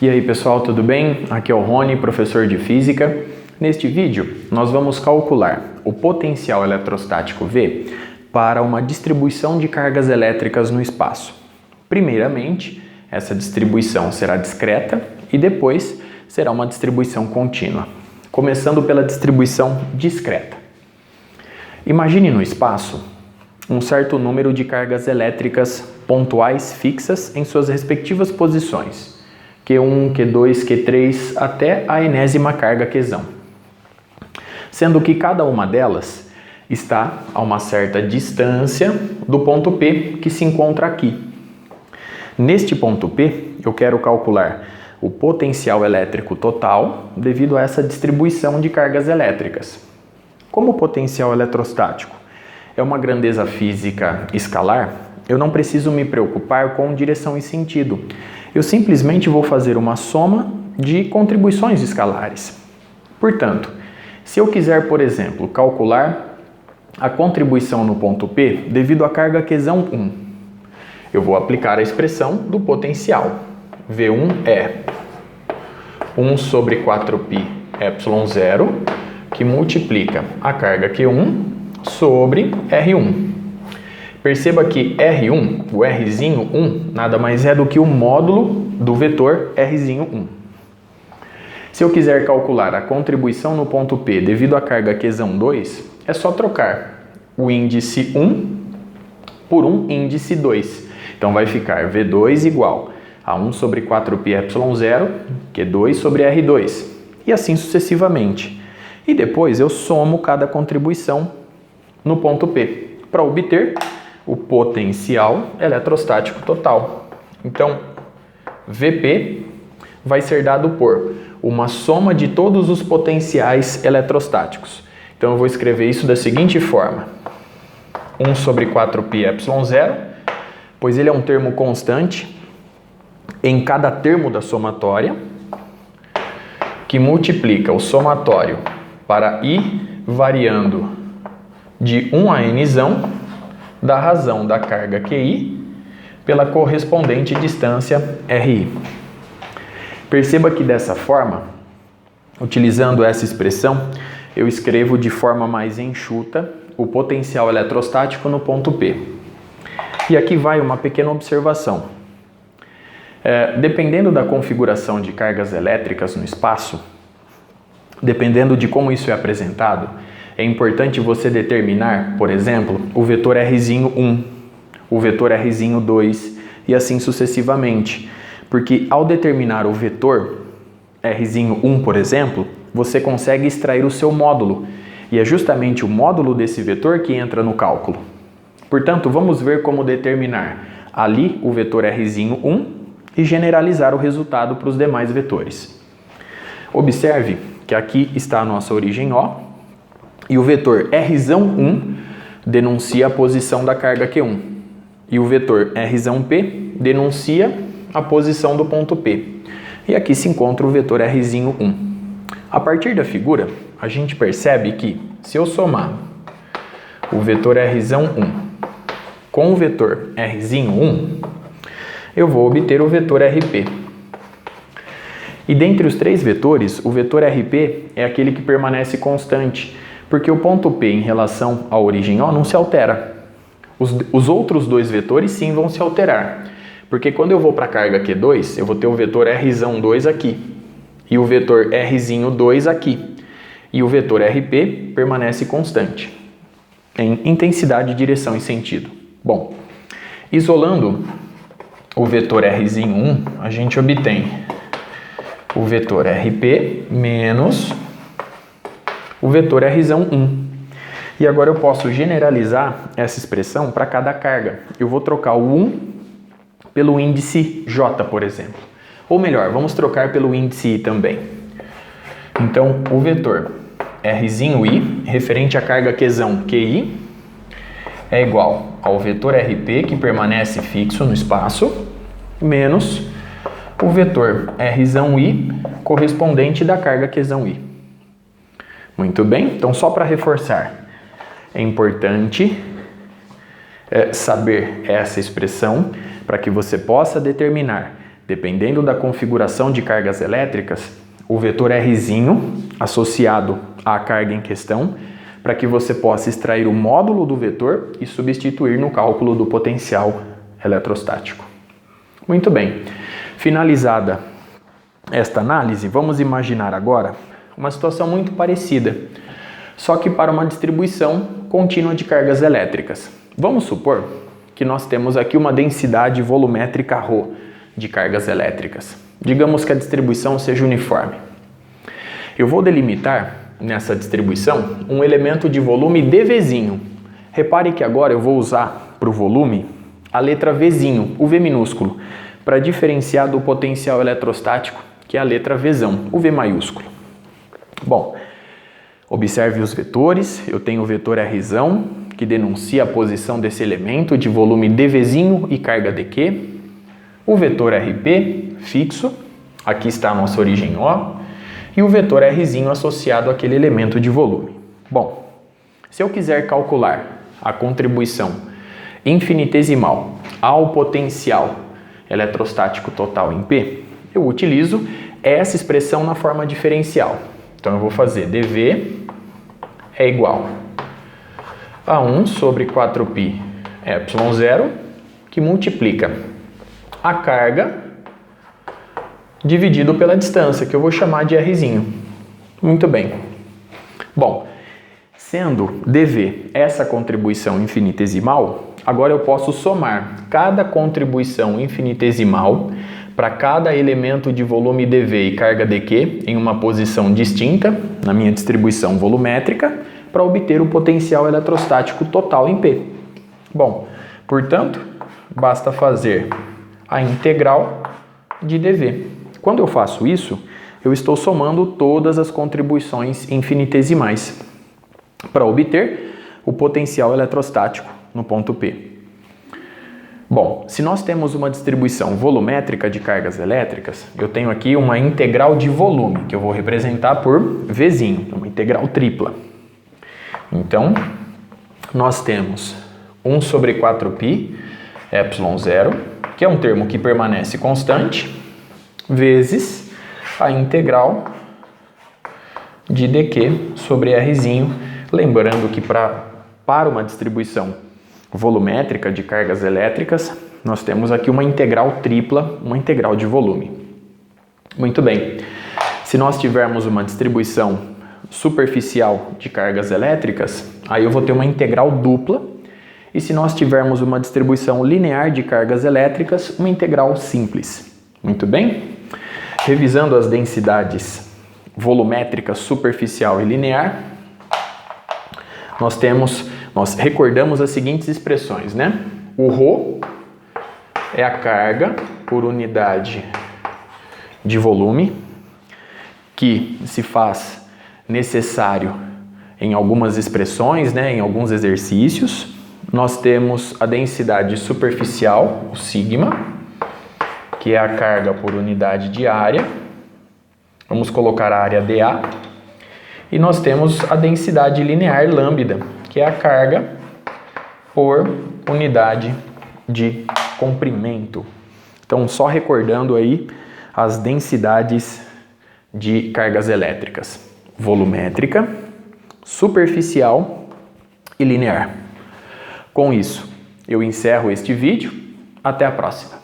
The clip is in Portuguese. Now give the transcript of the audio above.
E aí pessoal, tudo bem? Aqui é o Rony, professor de Física. Neste vídeo, nós vamos calcular o potencial eletrostático V para uma distribuição de cargas elétricas no espaço. Primeiramente, essa distribuição será discreta e depois será uma distribuição contínua. Começando pela distribuição discreta. Imagine no espaço um certo número de cargas elétricas pontuais fixas em suas respectivas posições, Q1, Q2, Q3, até a enésima carga Qzão. Sendo que cada uma delas está a uma certa distância do ponto P que se encontra aqui. Neste ponto P, eu quero calcular o potencial elétrico total devido a essa distribuição de cargas elétricas. Como o potencial eletrostático é uma grandeza física escalar, eu não preciso me preocupar com direção e sentido. Eu simplesmente vou fazer uma soma de contribuições escalares. Portanto, se eu quiser, por exemplo, calcular a contribuição no ponto P devido à carga Qzão 1, eu vou aplicar a expressão do potencial. V1 é 1 sobre 4π ε0, que multiplica a carga Q1 sobre R1. Perceba que R1, o Rzinho 1, nada mais é do que o módulo do vetor Rzinho 1. Se eu quiser calcular a contribuição no ponto P devido à carga Qzão 2, é só trocar o índice 1 por um índice 2. Então vai ficar V2 igual a 1 sobre 4π ε0, Q2 sobre R2, e assim sucessivamente. E depois eu somo cada contribuição no ponto P, para obter o potencial eletrostático total. Então, Vp vai ser dado por uma soma de todos os potenciais eletrostáticos. Então, eu vou escrever isso da seguinte forma. 1 sobre 4π ε0, pois ele é um termo constante em cada termo da somatória, que multiplica o somatório para I variando de 1 a nzão da razão da carga QI pela correspondente distância RI. Perceba que dessa forma, utilizando essa expressão, eu escrevo de forma mais enxuta o potencial eletrostático no ponto P. E aqui vai uma pequena observação. Dependendo da configuração de cargas elétricas no espaço, dependendo de como isso é apresentado, é importante você determinar, por exemplo, o vetor Rzinho 1, o vetor Rzinho 2 e assim sucessivamente. Porque ao determinar o vetor Rzinho 1, por exemplo, você consegue extrair o seu módulo. E é justamente o módulo desse vetor que entra no cálculo. Portanto, vamos ver como determinar ali o vetor Rzinho 1 e generalizar o resultado para os demais vetores. Observe que aqui está a nossa origem O, e o vetor Rzão 1 denuncia a posição da carga Q1. E o vetor Rzão P denuncia a posição do ponto P. E aqui se encontra o vetor Rzinho 1. A partir da figura, a gente percebe que se eu somar o vetor Rzão 1 com o vetor Rzinho 1, eu vou obter o vetor Rp. E dentre os três vetores, o vetor Rp é aquele que permanece constante, porque o ponto P em relação à origem O não se altera. Os outros dois vetores sim vão se alterar, porque quando eu vou para a carga Q2, eu vou ter o vetor Rzão 2 aqui, e o vetor Rzinho 2 aqui, e o vetor Rp permanece constante, em intensidade, direção e sentido. Bom, isolando o vetor Rzinho 1, a gente obtém o vetor Rp menos o vetor Rzão 1. E agora eu posso generalizar essa expressão para cada carga. Eu vou trocar o 1 pelo índice J, por exemplo. Ou melhor, vamos trocar pelo índice I também. Então, o vetor Rzinho I, referente à carga Qzão QI, é igual ao vetor Rp, que permanece fixo no espaço, menos o vetor Rzão I, correspondente da carga Qzão I. Muito bem, então só para reforçar, é importante saber essa expressão para que você possa determinar Dependendo da configuração de cargas elétricas, o vetor Rzinho associado à carga em questão, para que você possa extrair o módulo do vetor e substituir no cálculo do potencial eletrostático. Muito bem. Finalizada esta análise, vamos imaginar agora uma situação muito parecida, só que para uma distribuição contínua de cargas elétricas. Vamos supor que nós temos aqui uma densidade volumétrica ρ de cargas elétricas. Digamos que a distribuição seja uniforme. Eu vou delimitar nessa distribuição um elemento de volume dVzinho. Repare que agora eu vou usar para o volume a letra Vzinho, o V minúsculo, para diferenciar do potencial eletrostático, que é a letra Vzão, o V maiúsculo. Bom, observe os vetores. Eu tenho o vetor Rzão, que denuncia a posição desse elemento de volume dVzinho e carga dQ. O vetor Rp, fixo, aqui está a nossa origem O, e o vetor Rzinho associado àquele elemento de volume. Bom, se eu quiser calcular a contribuição infinitesimal ao potencial eletrostático total em P, eu utilizo essa expressão na forma diferencial. Então eu vou fazer dV é igual a 1 sobre 4π ε0, que multiplica a carga dividido pela distância, que eu vou chamar de Rzinho. Muito bem. Bom, sendo dV essa contribuição infinitesimal, agora eu posso somar cada contribuição infinitesimal para cada elemento de volume dV e carga dQ em uma posição distinta, na minha distribuição volumétrica, para obter o potencial eletrostático total em P. Bom, portanto, basta fazer a integral de dV. Quando eu faço isso, eu estou somando todas as contribuições infinitesimais para obter o potencial eletrostático no ponto P. Bom, se nós temos uma distribuição volumétrica de cargas elétricas, eu tenho aqui uma integral de volume, que eu vou representar por Vzinho, uma integral tripla. Então, nós temos 1 sobre 4π ε0, que é um termo que permanece constante, vezes a integral de dQ sobre Rzinho, lembrando que para uma distribuição volumétrica de cargas elétricas, nós temos aqui uma integral tripla, uma integral de volume. Muito bem, se nós tivermos uma distribuição superficial de cargas elétricas, aí eu vou ter uma integral dupla, e se nós tivermos uma distribuição linear de cargas elétricas, uma integral simples. Muito bem? Revisando as densidades volumétrica, superficial e linear, nós recordamos as seguintes expressões, né? O ρ é a carga por unidade de volume, que se faz necessário em algumas expressões, né, em alguns exercícios. Nós temos a densidade superficial, o sigma, que é a carga por unidade de área. Vamos colocar a área dA. E nós temos a densidade linear lambda, que é a carga por unidade de comprimento. Então, só recordando aí as densidades de cargas elétricas: volumétrica, superficial e linear. Com isso, eu encerro este vídeo. Até a próxima.